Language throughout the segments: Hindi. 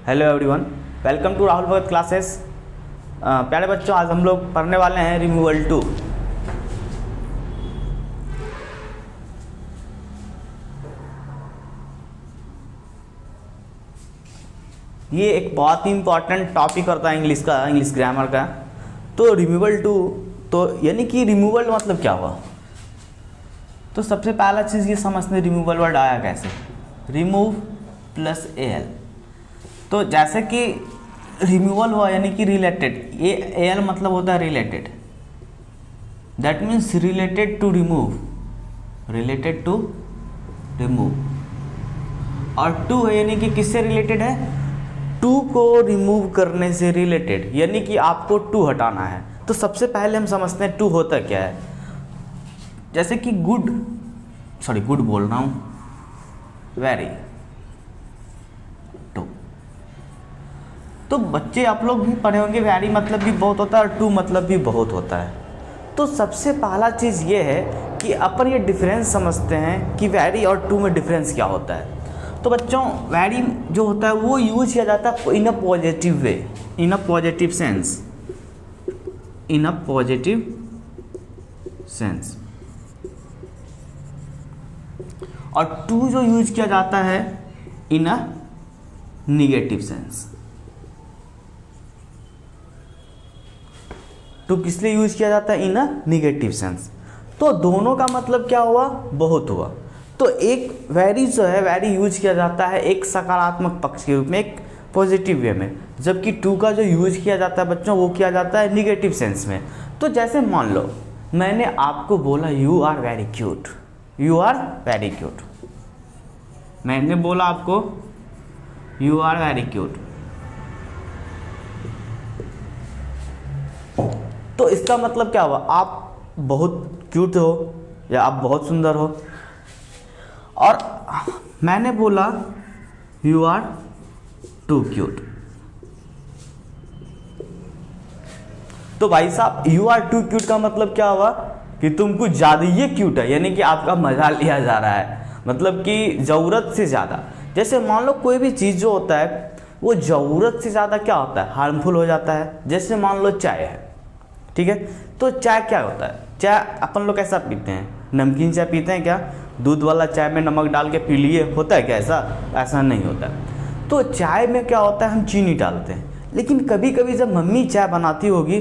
Hello everyone, welcome to Rahul Bhagat classes. प्यारे बच्चों, आज हम लोग पढ़ने वाले हैं रिमूवल 2। ये एक बहुत ही इंपॉर्टेंट टॉपिक होता है इंग्लिश का, इंग्लिश ग्रामर का। तो रिमूवल 2 तो यानी कि रिमूवल मतलब क्या हुआ। तो सबसे पहला चीज़ ये समझते, रिमूवल वर्ड आया कैसे। रिमूव प्लस एल, तो जैसे कि रिमूवल हुआ यानी कि रिलेटेड, ये एल मतलब होता है related, that means related to remove, related to remove. और टू है यानी कि किससे रिलेटेड है, टू को रिमूव करने से रिलेटेड, यानी कि आपको टू हटाना है। तो सबसे पहले हम समझते हैं टू होता क्या है। जैसे कि गुड बोल रहा हूँ, वेरी टू। तो बच्चे आप लोग भी पढ़े होंगे, वेरी मतलब भी बहुत होता है और टू मतलब भी बहुत होता है। तो सबसे पहला चीज़ ये है कि अपन ये डिफरेंस समझते हैं कि वेरी और टू में डिफरेंस क्या होता है। तो बच्चों, वेरी जो होता है वो यूज किया जाता है in a positive way, in a positive sense, in a positive sense. और टू जो यूज किया जाता है in a negative sense. Too किस लिए यूज किया जाता है, इन अ निगेटिव सेंस। तो दोनों का मतलब क्या हुआ, बहुत हुआ। तो एक वेरी जो है, वेरी यूज किया जाता है एक सकारात्मक पक्ष के रूप में, एक पॉजिटिव वे में, जबकि टू का जो यूज किया जाता है बच्चों वो किया जाता है निगेटिव सेंस में। तो जैसे मान लो मैंने आपको बोला you are very cute, you are very cute. मैंने बोला आपको यू आर वेरी क्यूट, तो इसका मतलब क्या हुआ, आप बहुत क्यूट हो या आप बहुत सुंदर हो। और मैंने बोला यू आर टू क्यूट, तो भाई साहब यू आर टू क्यूट का मतलब क्या हुआ कि तुम कुछ ज़्यादा ही क्यूट है, यानी कि आपका मजा लिया जा रहा है, मतलब कि ज़रूरत से ज़्यादा। जैसे मान लो कोई भी चीज़ जो होता है वो ज़रूरत से ज़्यादा क्या होता है, हार्मफुल हो जाता है। जैसे मान लो चाय है, ठीक है। तो चाय क्या होता है, चाय अपन लोग कैसा पीते हैं, नमकीन चाय पीते हैं क्या, दूध वाला चाय में नमक डाल के पी लिए, होता है क्या ऐसा नहीं होता है। तो चाय में क्या होता है, हम चीनी डालते हैं, लेकिन कभी कभी जब मम्मी चाय बनाती होगी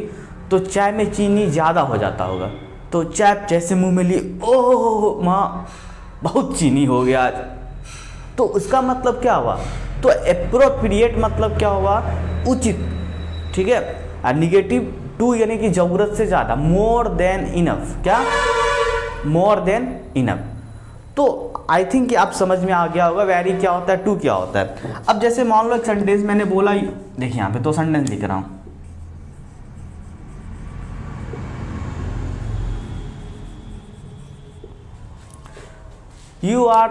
तो चाय में चीनी ज़्यादा हो जाता होगा। तो चाय जैसे मुंह में लिए, ओह माँ बहुत चीनी हो गया आज। तो उसका मतलब क्या हुआ, तो एप्रोप्रिएट मतलब क्या हुआ, उचित, ठीक है। और निगेटिव टू यानी कि ज़रूरत से ज़्यादा, मोर देन इनफ, क्या, मोर देन इनफ। तो आई थिंक कि आप समझ में आ गया होगा वेरी क्या होता है, टू क्या होता है। अब जैसे मान लो एक सेंटेंस मैंने बोला, देखिए यहाँ पे तो सेंटेंस लिख रहा हूँ, you are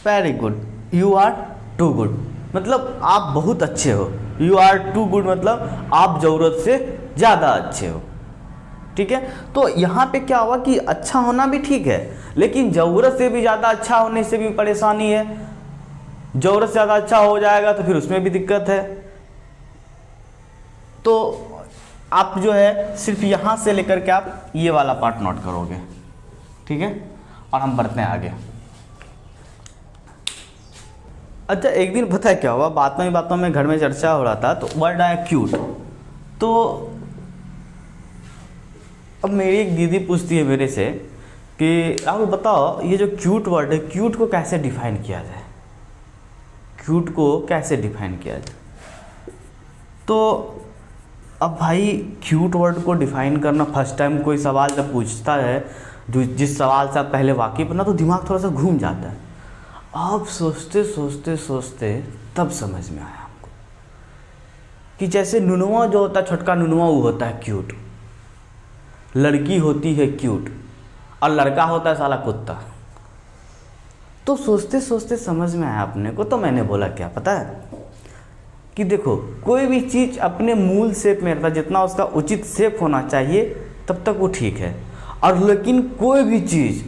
very good, you are too good, मतलब आप बहुत अच्छे हो। यू आर टू गुड मतलब आप ज़रूरत से ज़्यादा अच्छे हो, ठीक है। तो यहाँ पे क्या हुआ कि अच्छा होना भी ठीक है, लेकिन ज़रूरत से भी ज़्यादा अच्छा होने से भी परेशानी है। ज़रूरत से ज़्यादा अच्छा हो जाएगा तो फिर उसमें भी दिक्कत है। तो आप जो है सिर्फ यहाँ से लेकर के आप ये वाला पार्ट नोट करोगे, ठीक है। और हम बढ़ते हैं आगे। अच्छा, एक दिन पता है क्या हुआ, बातों में घर में चर्चा हो रहा था, तो वर्ड आया क्यूट। तो अब मेरी एक दीदी पूछती है मेरे से कि राहुल बताओ ये जो क्यूट वर्ड है, क्यूट को कैसे डिफाइन किया जाए, क्यूट को कैसे डिफाइन किया जाए। तो अब भाई क्यूट वर्ड को डिफाइन करना, फर्स्ट टाइम कोई सवाल जब पूछता है, जिस सवाल से आप पहले वाकिफ ना, तो दिमाग थोड़ा सा घूम जाता है। आप सोचते तब समझ में आया हमको कि जैसे नुनुआ जो होता है, छोटका नुनुआ, वो होता है क्यूट, लड़की होती है क्यूट, और लड़का होता है साला कुत्ता। तो सोचते समझ में आया अपने को। तो मैंने बोला क्या पता है कि देखो, कोई भी चीज़ अपने मूल शेप में रहता, जितना उसका उचित शेप होना चाहिए तब तक वो ठीक है। और लेकिन कोई भी चीज़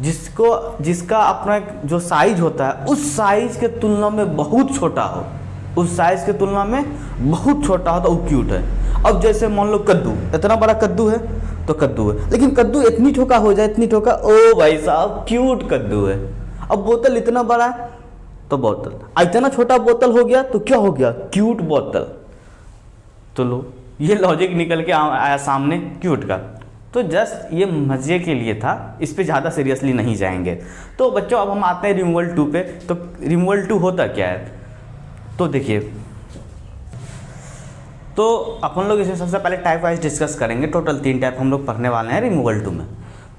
जिसका अपना जो साइज होता है उस साइज के तुलना में बहुत छोटा हो, उस साइज की तुलना में बहुत छोटा होता है, वो क्यूट है। अब जैसे मान लो कद्दू, इतना बड़ा कद्दू है तो कद्दू है, लेकिन कद्दू इतनी ठोका हो जाए, इतनी ठोका, ओ भाई साहब क्यूट कद्दू है। अब बोतल इतना बड़ा है तो बोतल, इतना छोटा बोतल हो गया तो क्या हो गया, क्यूट बोतल। तो लो ये लॉजिक निकल के आया सामने क्यूट का। तो जस्ट ये मजे के लिए था, इस पे ज़्यादा सीरियसली नहीं जाएंगे। तो बच्चों अब हम आते हैं रिमूवल 2 पे। तो रिमूवल 2 होता क्या है, तो देखिए, तो अपन लोग इसे सबसे पहले टाइप वाइज डिस्कस करेंगे। टोटल 3 टाइप हम लोग पढ़ने वाले हैं रिमूवल 2 में।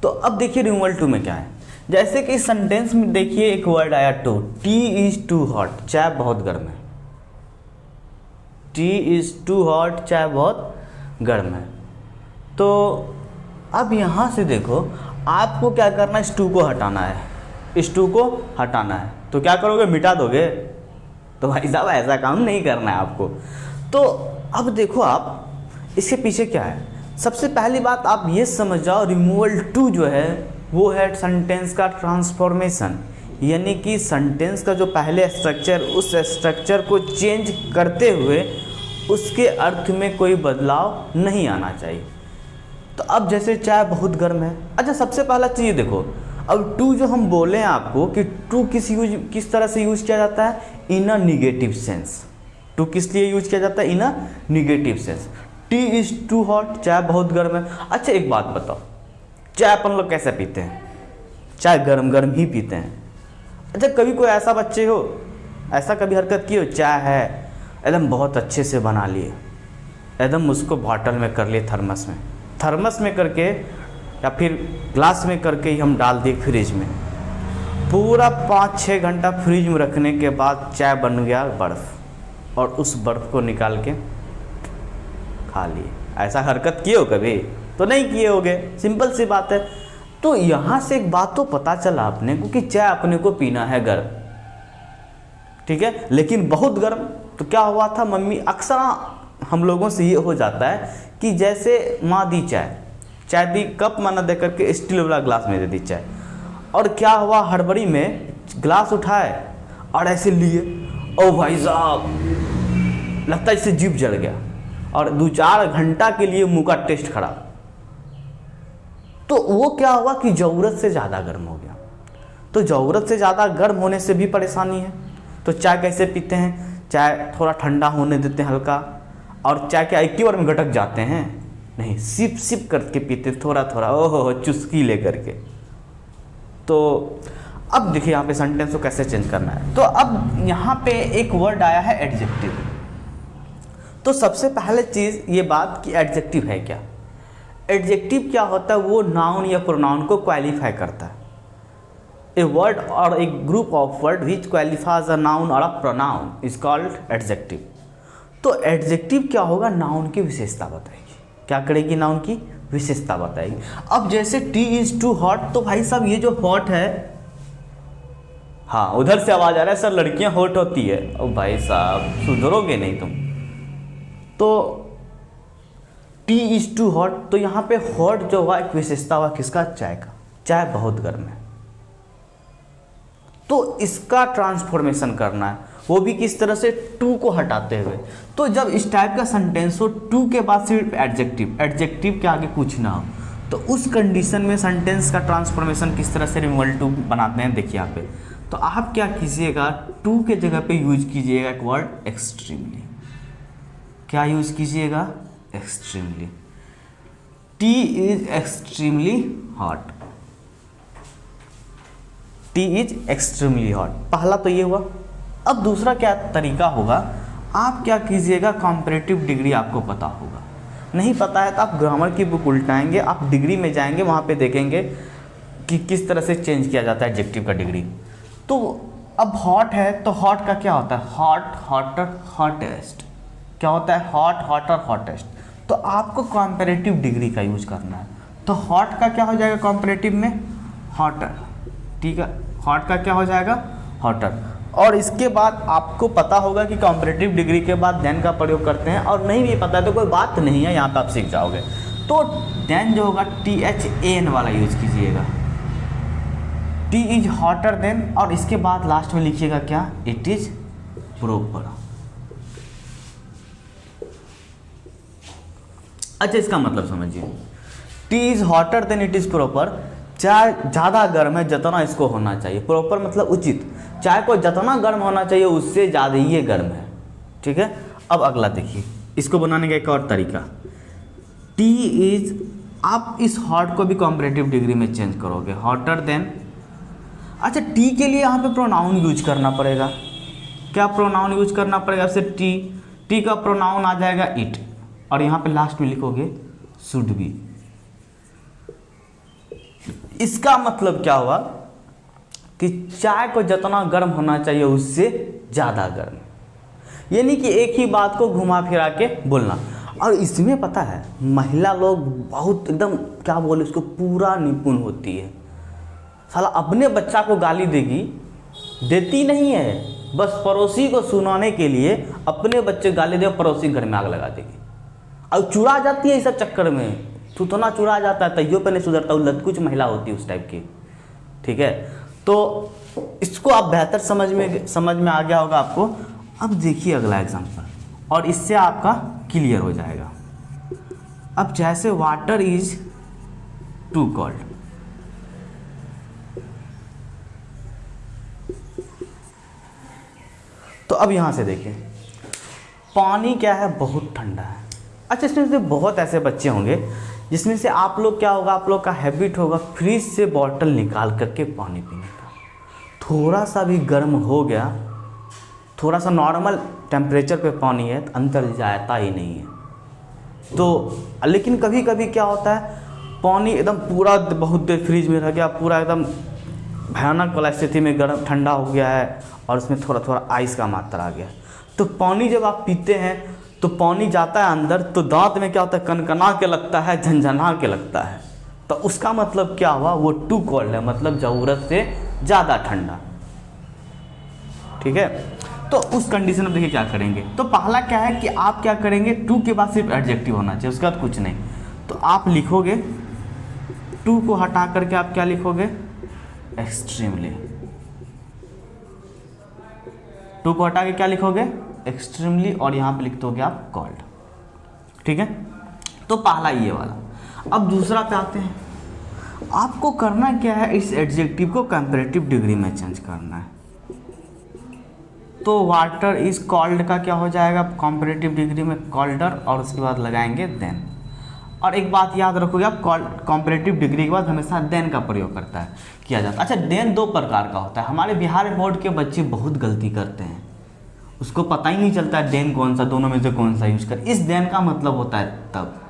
तो अब देखिए रिमूवल 2 में क्या है, जैसे कि सेंटेंस में देखिए एक वर्ड आया too, tea is too hot, चाय बहुत गर्म है। टी इज टू हॉट, चाय बहुत गर्म है। तो अब यहाँ से देखो आपको क्या करना है, इस टू को हटाना है, इस टू को हटाना है। तो क्या करोगे, मिटा दोगे? तो भाई साहब ऐसा काम नहीं करना है आपको। तो अब देखो आप इसके पीछे क्या है। सबसे पहली बात आप ये समझ जाओ, रिमूवल 2 जो है वो है सेंटेंस का ट्रांसफॉर्मेशन, यानी कि सेंटेंस का जो पहले स्ट्रक्चर, उस स्ट्रक्चर को चेंज करते हुए उसके अर्थ में कोई बदलाव नहीं आना चाहिए। तो अब जैसे चाय बहुत गर्म है, अच्छा सबसे पहला चीज़ देखो, अब टू जो हम बोले हैं आपको कि टू किस तरह से यूज किया जाता है, in a negative sense. Too किस लिए यूज किया जाता है, in a negative sense. Tea is too hot, चाय बहुत गर्म है। अच्छा एक बात बताओ, चाय अपन लोग कैसे पीते हैं, चाय गर्म गर्म ही पीते हैं। अच्छा कभी कोई ऐसा बच्चे हो, ऐसा कभी हरकत की हो, चाय है एकदम बहुत अच्छे से बना लिए, एकदम उसको बॉटल में कर लिए, थर्मस में करके या फिर ग्लास में करके ही हम डाल दिए फ्रिज में, पूरा 5-6 घंटा फ्रिज में रखने के बाद चाय बन गया बर्फ़, और उस बर्फ़ को निकाल के खा लिए। ऐसा हरकत किए हो कभी? तो नहीं किए होगे, सिंपल सी बात है। तो यहाँ से एक बात तो पता चला अपने को कि चाय अपने को पीना है गर्म, ठीक है, लेकिन बहुत गर्म। तो क्या हुआ था, मम्मी अक्सर हम लोगों से ये हो जाता है कि जैसे माँ दी चाय दी, कप माना दे करके स्टील वाला ग्लास में दे दी चाय, और क्या हुआ, हड़बड़ी में ग्लास उठाए और ऐसे लिए, ओ भाई साहब लगता है इससे जीभ जल गया, और 2-4 घंटा के लिए मुंह का टेस्ट खराब। तो वो क्या हुआ कि ज़रूरत से ज़्यादा गर्म हो गया। तो ज़रूरत से ज़्यादा गर्म होने से भी परेशानी है। तो चाय कैसे पीते हैं, चाय थोड़ा ठंडा होने देते हैं हल्का, और चाय के एक ही बार में घटक जाते हैं, नहीं, सिप सिप करके पीते, थोड़ा थोड़ा, ओहो चुस्की ले करके। तो अब देखिए यहाँ पे सेंटेंस को कैसे चेंज करना है। तो अब यहाँ पे एक वर्ड आया है एडजेक्टिव। तो सबसे पहले चीज़ ये बात कि एडजेक्टिव है क्या। एडजेक्टिव क्या होता है, वो नाउन या प्रोनाउन को क्वालिफाई करता है। A word or a group of word which qualifies a noun or a pronoun is called adjective. तो एडजेक्टिव क्या होगा, नाउन की विशेषता बताएगी। क्या करेगी, नाउन की विशेषता बताएगी। अब जैसे टी इज टू हॉट, तो भाई साहब ये जो हॉट है, हाँ उधर से आवाज आ रहा है सर लड़कियां हॉट होती है, ओ भाई साहब सुधरोगे नहीं तुम। तो टी इज टू हॉट, तो यहाँ पे हॉट जो हुआ एक विशेषता हुआ किसका, चाय का। चाय बहुत गर्म है, तो इसका ट्रांसफॉर्मेशन करना है, वो भी किस तरह से, टू को हटाते हुए। तो जब इस टाइप का सेंटेंस हो, टू के बाद सिर्फ एडजेक्टिव के आगे कुछ ना हो, तो उस कंडीशन में सेंटेंस का ट्रांसफॉर्मेशन किस तरह से रिमूवल 2 बनाते हैं, देखिए यहाँ पे। तो आप क्या कीजिएगा, टू के जगह पे यूज कीजिएगा एक वर्ड एक्सट्रीमली। क्या यूज कीजिएगा, extremely. T is extremely hot, T is extremely hot, पहला तो ये हुआ। अब दूसरा क्या तरीका होगा, आप क्या कीजिएगा, कंपैरेटिव डिग्री आपको पता होगा, नहीं पता है तो आप ग्रामर की बुक उल्टाएंगे, आप डिग्री में जाएंगे, वहाँ पे देखेंगे कि किस तरह से चेंज किया जाता है एडजेक्टिव का डिग्री। तो अब हॉट है, तो हॉट का क्या होता है, हॉट, हॉटर, हॉटेस्ट। क्या होता है, हॉट, हॉटर, हॉटेस्ट। तो आपको कंपैरेटिव डिग्री का यूज करना है। तो हॉट का क्या हो जाएगा कंपैरेटिव में, हॉटर, ठीक है, हॉट का क्या हो जाएगा, हॉटर। और इसके बाद आपको पता होगा कि कंपैरेटिव डिग्री के बाद देन का प्रयोग करते हैं, और नहीं भी पता है तो कोई बात नहीं है, यहाँ पे आप सीख जाओगे। तो देन जो होगा THAN वाला यूज कीजिएगा, टी इज हॉटर देन, और इसके बाद लास्ट में लिखिएगा क्या, इट इज प्रॉपर। अच्छा इसका मतलब समझिए, T is hotter then it is proper, चाय ज़्यादा गर्म है जितना इसको होना चाहिए, प्रॉपर मतलब उचित, चाय को जितना गर्म होना चाहिए उससे ज़्यादा ही ये गर्म है। ठीक है, अब अगला देखिए, इसको बनाने का एक और तरीका, टी इज, आप इस हॉट को भी कॉम्परेटिव डिग्री में चेंज करोगे, हॉटर देन। अच्छा टी के लिए यहाँ पे प्रोनाउन यूज करना पड़ेगा, क्या प्रोनाउन यूज करना पड़ेगा आपसे, टी का प्रोनाउन आ जाएगा इट, और यहाँ पे लास्ट में लिखोगे शुड बी। इसका मतलब क्या हुआ कि चाय को जितना गर्म होना चाहिए उससे ज़्यादा गर्म, यानी कि एक ही बात को घुमा फिरा के बोलना। और इसमें पता है महिला लोग बहुत एकदम क्या बोले उसको पूरा निपुण होती है, साला अपने बच्चा को गाली देगी, देती नहीं है, बस पड़ोसी को सुनाने के लिए अपने बच्चे गाली दे, पड़ोसी घर में आग लगा देगी, और चुरा जाती है इस सब चक्कर में, थुथुना चुरा जाता है, तैयो पे नहीं सुधरता, वो लतकुच महिला होती है उस टाइप की। ठीक है, तो इसको आप बेहतर समझ में आ गया होगा आपको। अब देखिए अगला एग्जांपल, और इससे आपका क्लियर हो जाएगा। अब जैसे वाटर इज टू कोल्ड, तो अब यहां से देखिए पानी क्या है, बहुत ठंडा है। अच्छा इसमें से बहुत ऐसे बच्चे होंगे जिसमें से आप लोग क्या होगा, आप लोग का हैबिट होगा फ्रिज से बॉटल निकाल करके पानी पीने का, थोड़ा सा भी गर्म हो गया, थोड़ा सा नॉर्मल टेम्परेचर पे पानी है तो अंदर जाता ही नहीं है। तो लेकिन कभी कभी क्या होता है, पानी एकदम पूरा बहुत देर फ्रिज में रह गया, पूरा एकदम भयानक वाला स्थिति में गर्म ठंडा हो गया है, और उसमें थोड़ा थोड़ा आइस का मात्रा आ गया, तो पानी जब आप पीते हैं तो पानी जाता है अंदर, तो दांत में क्या होता है, कनकना के लगता है, झंझना के लगता है, तो उसका मतलब क्या हुआ, वो टू कोल्ड है, मतलब ज़रूरत से ज़्यादा ठंडा। ठीक है, तो उस कंडीशन में देखिए क्या करेंगे, तो पहला क्या है कि आप क्या करेंगे, टू के बाद सिर्फ एडजेक्टिव होना चाहिए, उसके बाद कुछ नहीं, तो आप लिखोगे टू को हटा करके आप क्या लिखोगे, एक्सट्रीमली, टू को हटा के क्या लिखोगे, एक्सट्रीमली, और यहाँ पे लिख दोगे आप कॉल्ड। ठीक है, तो पहला ये वाला। अब दूसरा पे आते हैं, आपको करना क्या है, इस एडजेक्टिव को कंपैरेटिव डिग्री में चेंज करना है। तो वाटर इज कॉल्ड का क्या हो जाएगा, कंपैरेटिव डिग्री में कॉल्डर, और उसके बाद लगाएंगे देन। और एक बात याद रखोगे आप, कंपैरेटिव डिग्री के बाद हमेशा देन का प्रयोग किया जाता है। अच्छा देन दो प्रकार का होता है, हमारे बिहार बोर्ड के बच्चे बहुत गलती करते हैं, उसको पता ही नहीं चलता है देन कौन सा, दोनों में से कौन सा यूज कर। इस देन का मतलब होता है तब,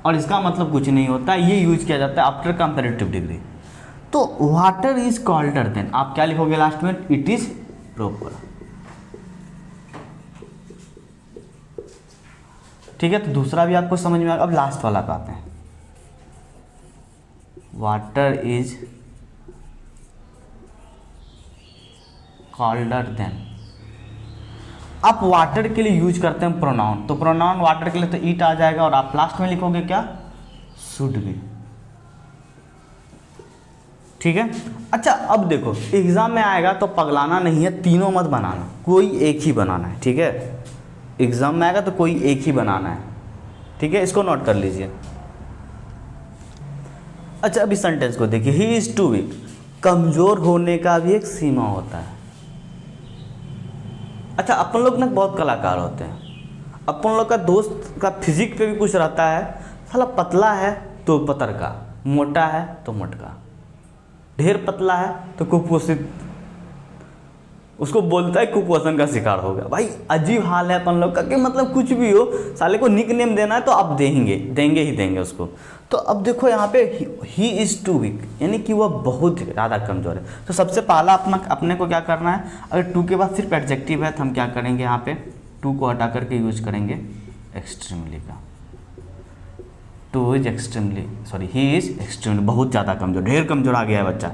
और इसका मतलब कुछ नहीं होता है, ये यूज किया जाता है आफ्टर कंपैरेटिव डिग्री। तो वाटर इज कॉल्डर देन, आप क्या लिखोगे लास्ट में, इट इज प्रॉपर। ठीक है, तो दूसरा भी आपको समझ में आ गया। अब लास्ट वाला पे आते हैं, वाटर इज कॉल्डर देन। आप वाटर के लिए यूज करते हैं प्रोनाउन, तो प्रोनाउन वाटर के लिए तो ईट आ जाएगा, और आप लास्ट में लिखोगे क्या, शुड बी। ठीक है, अच्छा अब देखो एग्जाम में आएगा तो पगलाना नहीं है, तीनों मत बनाना, कोई एक ही बनाना है। ठीक है, एग्जाम में आएगा तो कोई एक ही बनाना है। ठीक है, इसको नोट कर लीजिए। अच्छा अभी सेंटेंस को देखिए, ही इज टू वीक, कमजोर होने का भी एक सीमा होता है। अच्छा अपन लोग ना बहुत कलाकार होते हैं, अपन लोग का दोस्त का फिजिक पे भी कुछ रहता है, साला पतला है तो पतरका, मोटा है तो मोटका, ढेर पतला है तो कुपोषित, उसको बोलता है कुपोषण का शिकार हो गया। भाई अजीब हाल है अपन लोग का, कि मतलब कुछ भी हो साले को निक नेम देना है तो आप देंगे ही देंगे उसको। तो अब देखो यहाँ पे ही इज़ टू वीक, यानी कि वह बहुत ज़्यादा कमज़ोर है। तो सबसे पहला अपने को क्या करना है, अगर टू के बाद सिर्फ एडजेक्टिव है तो हम क्या करेंगे, यहाँ पे टू को हटा करके यूज करेंगे एक्सट्रीमली का। Two is extremely, sorry he is extremely, बहुत ज़्यादा कमज़ोर, ढेर कमज़ोर आ गया है बच्चा।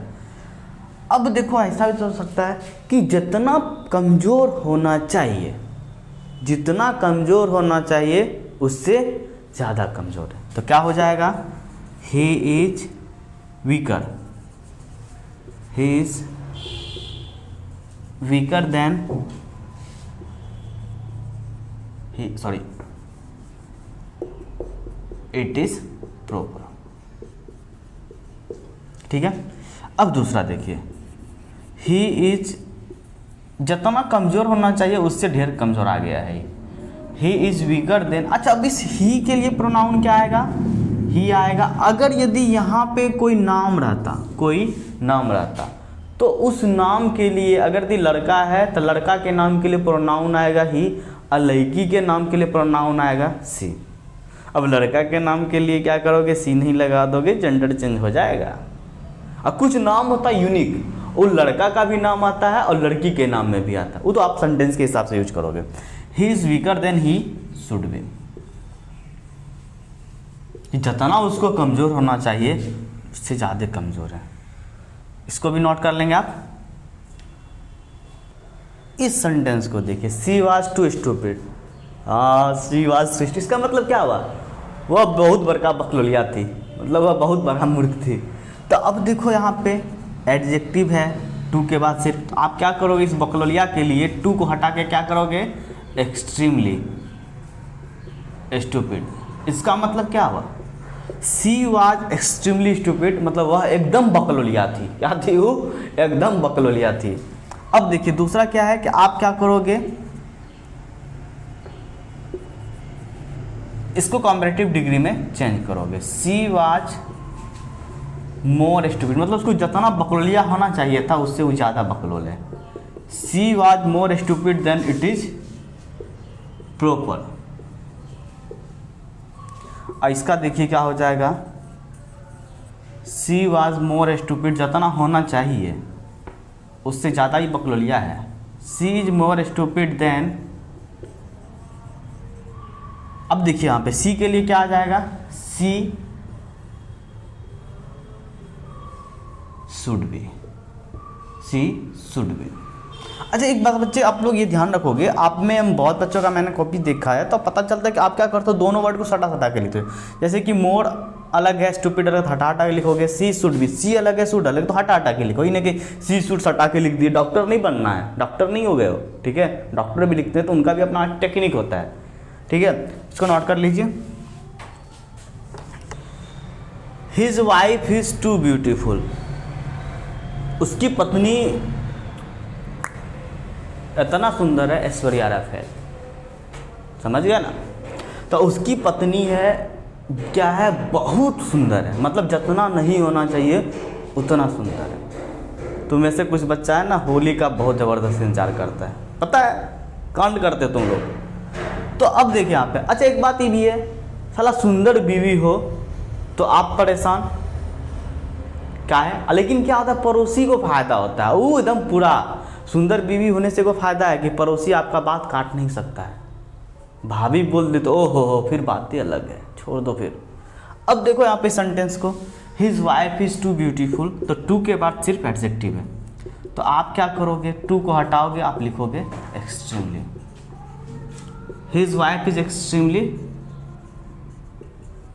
अब देखो ऐसा भी हो सकता है कि जितना कमज़ोर होना चाहिए, जितना कमज़ोर होना चाहिए उससे ज़्यादा कमज़ोर है, तो क्या हो जाएगा, ही is weaker, he is weaker then it is proper. ठीक है, अब दूसरा देखिए, ही इज जितना कमज़ोर होना चाहिए उससे ढेर कमज़ोर आ गया है। ही इज वीकर देन, अच्छा अब इस ही के लिए प्रोनाउन क्या आएगा, ही आएगा। अगर यदि यहाँ पे कोई नाम रहता तो उस नाम के लिए, अगर यदि लड़का है तो लड़का के नाम के लिए प्रोनाउन आएगा ही, और लड़की के नाम के लिए प्रोनाउन आएगा सी। अब लड़का के नाम के लिए क्या करोगे, सी नहीं लगा दोगे, जेंडर चेंज हो जाएगा। और कुछ नाम होता है यूनिक, वो लड़का का भी नाम आता है और लड़की के नाम में भी आता है, वो तो आप सेंटेंस के हिसाब से यूज करोगे। He is weaker than he should be, जितना उसको कमज़ोर होना चाहिए उससे ज़्यादा कमज़ोर है। इसको भी नोट कर लेंगे आप। इस सेंटेंस को देखिए, she was too stupid, she was too, इसका मतलब क्या हुआ, वह बहुत बड़का बकलोलिया थी, मतलब वह बहुत बड़ा मूर्ख थी। तो अब देखो यहाँ पे एडजेक्टिव है टू के बाद से, तो आप क्या करोगे, इस बकलोलिया के लिए टू को हटा के क्या करोगे, एक्सट्रीमली स्टूपिड। इसका मतलब क्या हुआ, सी वाज एक्सट्रीमली स्टूपिड, मतलब वह एकदम बकलोलिया थी। क्या थी वो, एकदम बकलोलिया थी। अब देखिए दूसरा क्या है कि आप क्या करोगे, इसको कॉम्पैरेटिव डिग्री में चेंज करोगे। सी वाज मोर स्टूपिड, मतलब उसको जितना बकलोलिया होना चाहिए था उससे वो ज़्यादा बकलोल है। She was more stupid than it is proper. और इसका देखिए क्या हो जाएगा, सी वाज मोर स्टूपिड, जितना होना चाहिए उससे ज़्यादा ही बकलोलिया है। She is more stupid then, अब देखिए यहाँ पे सी के लिए क्या आ जाएगा, she should be, she should be. अच्छा एक बात बच्चे, आप लोग ये ध्यान रखोगे, आप में हम बहुत बच्चों का मैंने कॉपी देखा है, तो पता चलता है कि आप क्या करते हो, दोनों वर्ड को सटा सटा के लिखते हो। जैसे कि मोर अलग है, स्टूपिड अलग, हटा हटा के लिखोगे। सी शुड बी, सी अलग है, शुड अलग, तो हटा हटा के लिखो। ही नहीं कि सी शुड सटा के लिख दिए। डॉक्टर नहीं बनना है, डॉक्टर नहीं हो गए हो, ठीक है। डॉक्टर भी लिखते हैं तो उनका भी अपना टेक्निक होता है, ठीक है। इसको नोट कर लीजिए। His wife is too beautiful, उसकी पत्नी इतना सुंदर है, ऐश्वर्या राय है, समझ गया ना। तो उसकी पत्नी है क्या है, बहुत सुंदर है, मतलब जितना नहीं होना चाहिए उतना सुंदर है। तुम में से कुछ बच्चा है ना, होली का बहुत ज़बरदस्त इंतजार करता है, पता है, कांड करते तुम लोग। तो अब देखिए यहाँ पे, अच्छा एक बात ये भी है, साला सुंदर बीवी हो तो आप परेशान, क्या है, लेकिन क्या होता है, पड़ोसी को फायदा होता है। वो एकदम पूरा सुंदर बीवी होने से को फायदा है कि पड़ोसी आपका बात काट नहीं सकता है। भाभी बोल दे तो ओ हो, फिर बातें अलग है, छोड़ दो फिर। अब देखो यहाँ पे सेंटेंस को, his wife is too beautiful, तो टू के बाद सिर्फ एडजेक्टिव है, तो आप क्या करोगे, टू को हटाओगे, आप लिखोगे extremely. His wife is extremely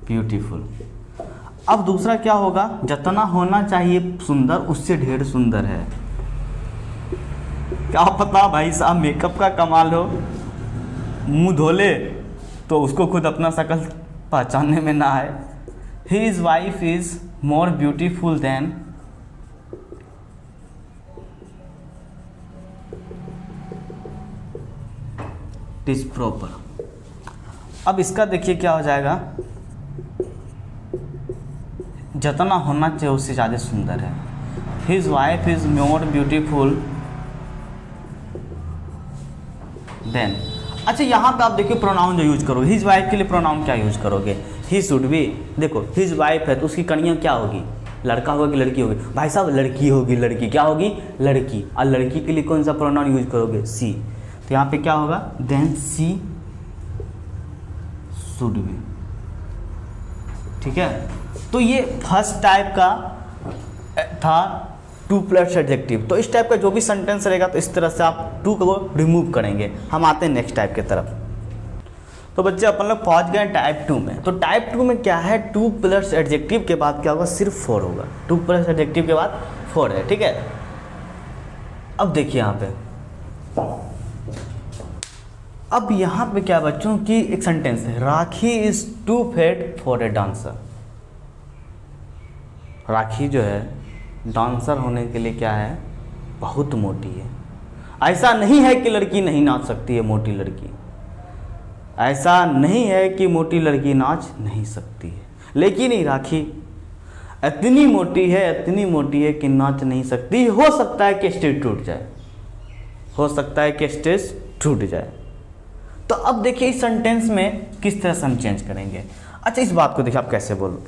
beautiful. अब दूसरा क्या होगा, जितना होना चाहिए सुंदर उससे ढेर सुंदर है। क्या पता भाई साहब मेकअप का कमाल हो, मुंह धोले तो उसको खुद अपना शक्ल पहचानने में ना आए। His wife is more beautiful then it is proper. अब इसका देखिए क्या हो जाएगा, जितना होना चाहिए उससे ज़्यादा सुंदर है। His wife is more beautiful then. अच्छा यहाँ पे आप देखिए प्रोनाउन जो यूज करोगे, हिज वाइफ के लिए प्रोनाउन क्या यूज करोगे, ही शुड बी। देखो हिज वाइफ है तो उसकी कन्या क्या होगी, लड़का होगा कि लड़की होगी, भाई साहब लड़की होगी, लड़की क्या होगी, लड़की। और लड़की के लिए कौन सा प्रोनाउन यूज करोगे, सी। तो यहाँ पे क्या होगा, देन सी शुड बी, ठीक है। तो ये फर्स्ट टाइप का था टू प्लस एडजेक्टिव। तो इस टाइप का जो भी सेंटेंस रहेगा तो इस तरह से आप टू को रिमूव करेंगे। हम आते हैं नेक्स्ट टाइप की तरफ। तो बच्चे अपन लोग पहुंच गए टाइप 2 में। तो टाइप 2 में क्या है, टू प्लस एडजेक्टिव के बाद क्या होगा, सिर्फ 4 होगा। टू प्लस एडजेक्टिव के बाद 4 है, ठीक है। अब देखिए यहाँ पे अब यहाँ पे क्या बच्चों की एक सेंटेंस है, Rakhi is too fat for a dancer. Rakhi जो है डांसर होने के लिए क्या है, बहुत मोटी है। ऐसा नहीं है कि लड़की नहीं नाच सकती है, मोटी लड़की, ऐसा नहीं है कि मोटी लड़की नाच नहीं सकती है, लेकिन ये राखी इतनी मोटी है कि नाच नहीं सकती। हो सकता है कि स्टेज टूट जाए, हो सकता है कि स्टेज टूट जाए। तो अब देखिए इस सेंटेंस में किस तरह से हम चेंज करेंगे। अच्छा, इस बात को देखिए आप कैसे बोलो,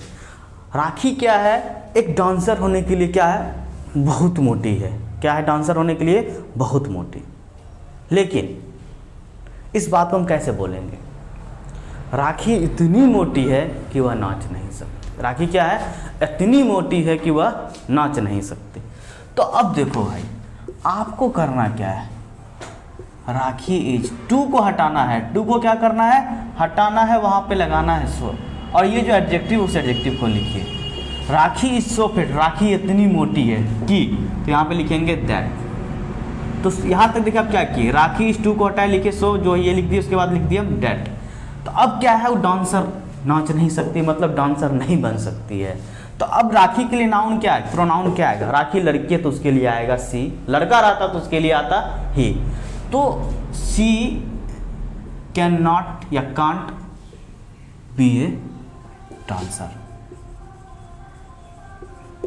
राखी क्या है, एक डांसर होने के लिए क्या है, बहुत मोटी है। क्या है, डांसर होने के लिए बहुत मोटी। लेकिन इस बात को हम कैसे बोलेंगे, राखी इतनी मोटी है कि वह नाच नहीं सकती। राखी क्या है, इतनी मोटी है कि वह नाच नहीं सकती। तो अब देखो भाई, आपको करना क्या है, राखी इज, टू को हटाना है, टू को क्या करना है, हटाना है, वहाँ पे लगाना है सो, और ये जो एडजेक्टिव उस एडजेक्टिव को लिखिए। राखी इज सो फिट, राखी इतनी मोटी है कि, तो यहाँ पे लिखेंगे दैट। तो यहाँ तक देखिए आप क्या किए, राखी इज, टू को हटाए, लिखे सो, जो ये लिख दिए, उसके बाद लिख दिया दैट। तो अब क्या है, वो डांसर नाच नहीं सकती, मतलब डांसर नहीं बन सकती है। तो अब राखी के लिए नाउन क्या है, प्रोनाउन क्या आएगा, राखी लड़की है तो उसके लिए आएगा सी, लड़का रहता तो उसके लिए आता ही। तो सी कैन नॉट या कांट बी ए डांसर।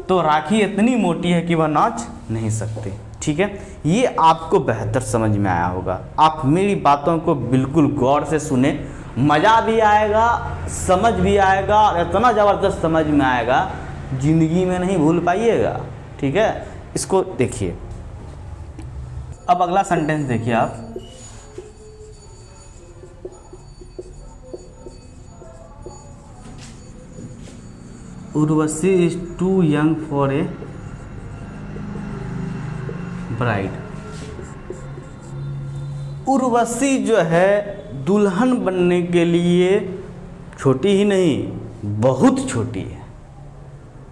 तो राखी इतनी मोटी है कि वह नाच नहीं सकती। ठीक है, ये आपको बेहतर समझ में आया होगा। आप मेरी बातों को बिल्कुल गौर से सुने, मज़ा भी आएगा, समझ भी आएगा, और इतना ज़बरदस्त समझ में आएगा, ज़िंदगी में नहीं भूल पाइएगा। ठीक है, इसको देखिए। अब अगला सेंटेंस देखिए आप, Urvashi is too young for a bride. Urvashi जो है दुल्हन बनने के लिए छोटी ही नहीं, बहुत छोटी है।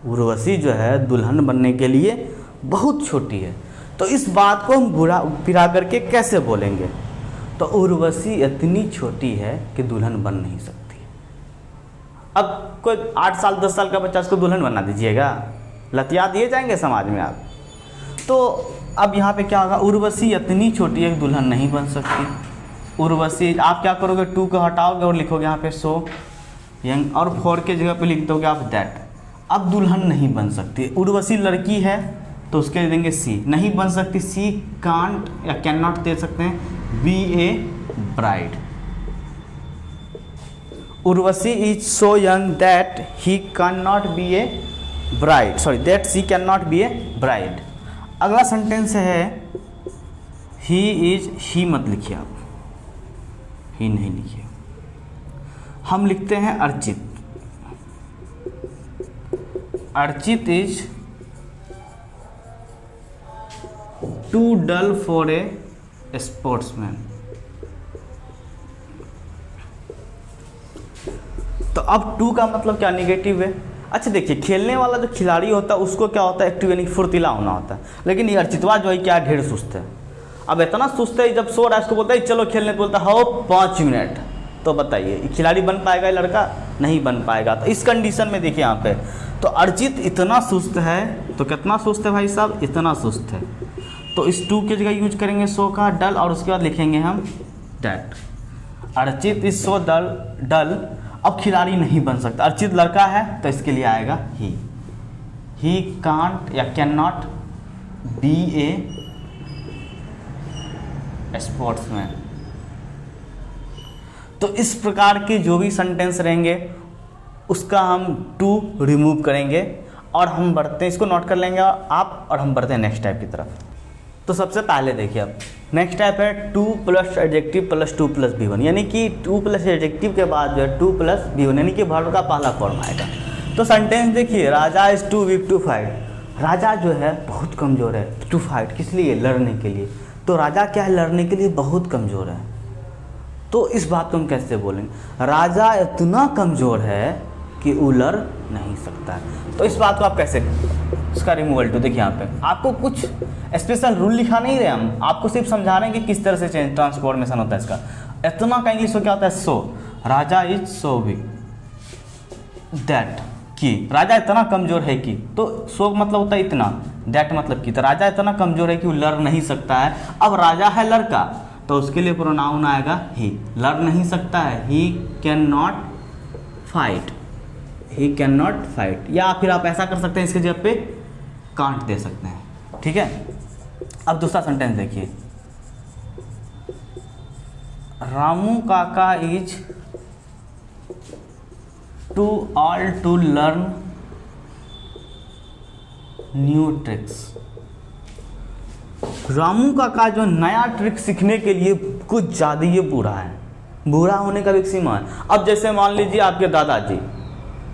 उर्वशी जो है दुल्हन बनने के लिए बहुत छोटी है। तो इस बात को हम बुरा फिरा करके कैसे बोलेंगे, तो उर्वशी इतनी छोटी है कि दुल्हन बन नहीं सकती। अब कोई 8 साल 10 साल का बच्चा उसको दुल्हन बना दीजिएगा, लतिया दिए जाएंगे समाज में आप। तो अब यहाँ पे क्या होगा, उर्वशी इतनी छोटी है कि दुल्हन नहीं बन सकती। उर्वशी, आप क्या करोगे, टू को हटाओगे और लिखोगे यहाँ पे सो यंग, और फोर के जगह पे लिख दोगे आप दैट। अब दुल्हन नहीं बन सकती। उर्वशी लड़की है तो उसके लिए देंगे सी, नहीं बन सकती, सी कांट या कैन नॉट दे सकते हैं, be a bride. Urvashi is so young that he can not be a bride, sorry that she can not be a bride. अगला सेंटेंस है ही इज, ही मत लिखिए आप, ही नहीं लिखिए, हम लिखते हैं Archit. Archit is too dull for a sportsman. तो अब टू का मतलब क्या, निगेटिव है। अच्छा देखिए, खेलने वाला जो खिलाड़ी होता है उसको क्या होता है, एक्टिव यानी फुर्तीला होना होता है। लेकिन ये अर्चितवा जो है क्या, ढेर सुस्त है। अब इतना सुस्त है, जब सो रहा है उसको बोलता है चलो खेलने, तो बोलता है हो 5 मिनट। तो बताइए खिलाड़ी बन पाएगा, ये लड़का नहीं बन पाएगा। तो इस कंडीशन में देखिए यहाँ पे, तो अर्चित इतना सुस्त है, तो कितना सुस्त है भाई साहब, इतना सुस्त है। तो इस टू की जगह यूज करेंगे सो का डल, और उसके बाद लिखेंगे हम डैट। अर्चित इज सो डल। अब खिलाड़ी नहीं बन सकता, अर्चित लड़का है तो इसके लिए आएगा ही कांट या can not be A sportsman. तो इस प्रकार के जो भी सेंटेंस रहेंगे उसका हम टू रिमूव करेंगे, और हम बढ़ते हैं, इसको नोट कर लेंगे आप, और हम बढ़ते हैं नेक्स्ट टाइप की तरफ। तो सबसे पहले देखिए अब नेक्स्ट टाइप है 2 plus adjective plus 2 plus B1, यानी कि 2 प्लस एडजेक्टिव के बाद जो है 2 प्लस B1 यानी कि वर्ब का पहला फॉर्म आएगा। तो सेंटेंस देखिए, Raja is too weak to fight. Raja जो है बहुत कमज़ोर है, टू फाइट किस लिए, लड़ने के लिए। तो राजा क्या है, लड़ने के लिए बहुत कमज़ोर है। तो इस बात को हम कैसे बोलेंगे, राजा इतना कमज़ोर है कि वो लड़ नहीं सकता है। तो इस बात को आप कैसे, इसका रिमूवल टू देखिए यहाँ पे आपको कुछ स्पेशल रूल लिखा नहीं रहे, हम आपको सिर्फ समझा रहे हैं कि किस तरह से चेंज ट्रांसफॉर्मेशन होता है इसका। इतना का इंग्लिश में क्या होता है? सो। राजा इज सो वीक दैट, कि राजा इतना कमजोर है कि, तो सो मतलब होता है इतना, दैट मतलब कि, तो राजा इतना कमजोर है कि वो लड़ नहीं सकता है। अब राजा है लड़का, तो उसके लिए प्रोनाउन आएगा ही। लड़ नहीं सकता है, ही can not fight, he can not fight. या फिर आप ऐसा कर सकते हैं, इसके जगह पे कांट दे सकते हैं, ठीक है। अब दूसरा सेंटेंस देखिए, Ramu Kaka is too old to learn new tricks. Ramu Kaka जो नया ट्रिक सीखने के लिए कुछ ज़्यादा ही बूढ़ा है। बूढ़ा होने का भी सीमा है। अब जैसे मान लीजिए आपके दादाजी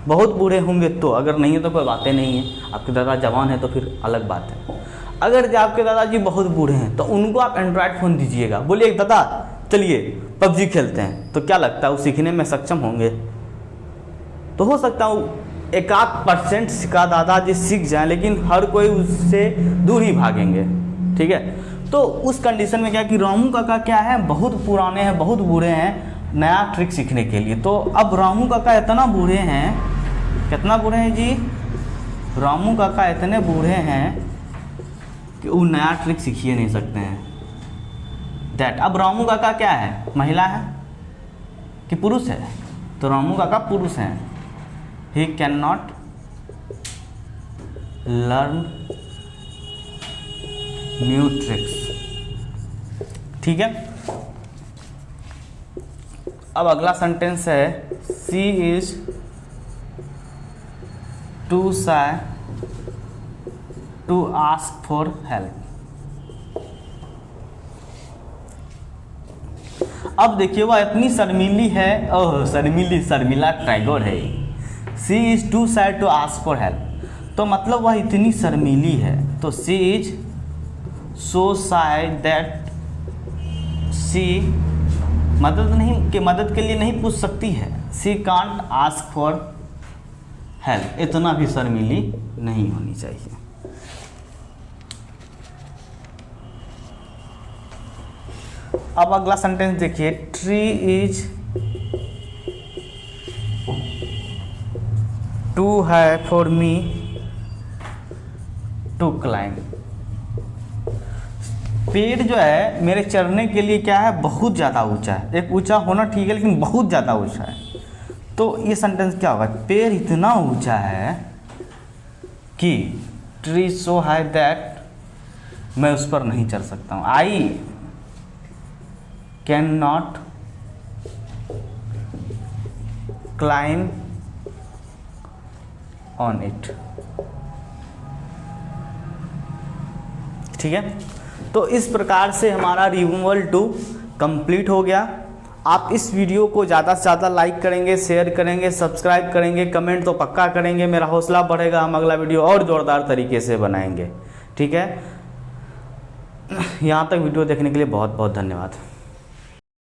बहुत बूढ़े होंगे, तो अगर नहीं है तो कोई बातें नहीं है। आपके दादा जवान है तो फिर अलग बात है। अगर आपके दादाजी बहुत बूढ़े हैं तो उनको आप एंड्रॉयड फ़ोन दीजिएगा, बोलिए दादा चलिए पबजी खेलते हैं, तो क्या लगता है वो सीखने में सक्षम होंगे? तो हो सकता है 1% का दादाजी सीख जाए, लेकिन हर कोई उससे दूर ही भागेंगे, ठीक है। तो उस कंडीशन में क्या कि रामू काका क्या है, बहुत पुराने हैं, बहुत बूढ़े हैं नया ट्रिक सीखने के लिए। तो अब रामू काका इतना बूढ़े हैं, कितना बूढ़े हैं जी? रामू काका इतने बूढ़े हैं कि वो नया ट्रिक सीख ही नहीं सकते हैं, दैट। अब रामू काका क्या है, महिला है कि पुरुष है? तो रामू काका पुरुष हैं। He can not learn new tricks, ठीक है। अब अगला सेंटेंस है, she is too shy to ask for help. अब देखिए वह इतनी शर्मीली है, ओह शर्मिला टैगोर है। She is too shy to ask for help, तो मतलब वह इतनी शर्मीली है। तो सी इज सो शाय दैट सी मदद के लिए नहीं पूछ सकती है। सी कांट आस्क फॉर हेल्प, इतना भी शर्मीली नहीं होनी चाहिए। अब अगला सेंटेंस देखिए, tree is too high for me to climb. पेड़ जो है मेरे चढ़ने के लिए क्या है, बहुत ज़्यादा ऊंचा है। एक ऊंचा होना ठीक है, लेकिन बहुत ज़्यादा ऊंचा है। तो ये सेंटेंस क्या होगा, पेड़ इतना ऊंचा है कि ट्री सो हाई दैट मैं उस पर नहीं चढ़ सकता हूँ। I can not climb on it, ठीक है। तो इस प्रकार से हमारा रिमूवल 2 कंप्लीट हो गया। आप इस वीडियो को ज़्यादा से ज़्यादा लाइक करेंगे, शेयर करेंगे, सब्सक्राइब करेंगे, कमेंट तो पक्का करेंगे, मेरा हौसला बढ़ेगा, हम अगला वीडियो और ज़ोरदार तरीके से बनाएंगे, ठीक है। यहाँ तक वीडियो देखने के लिए बहुत बहुत धन्यवाद।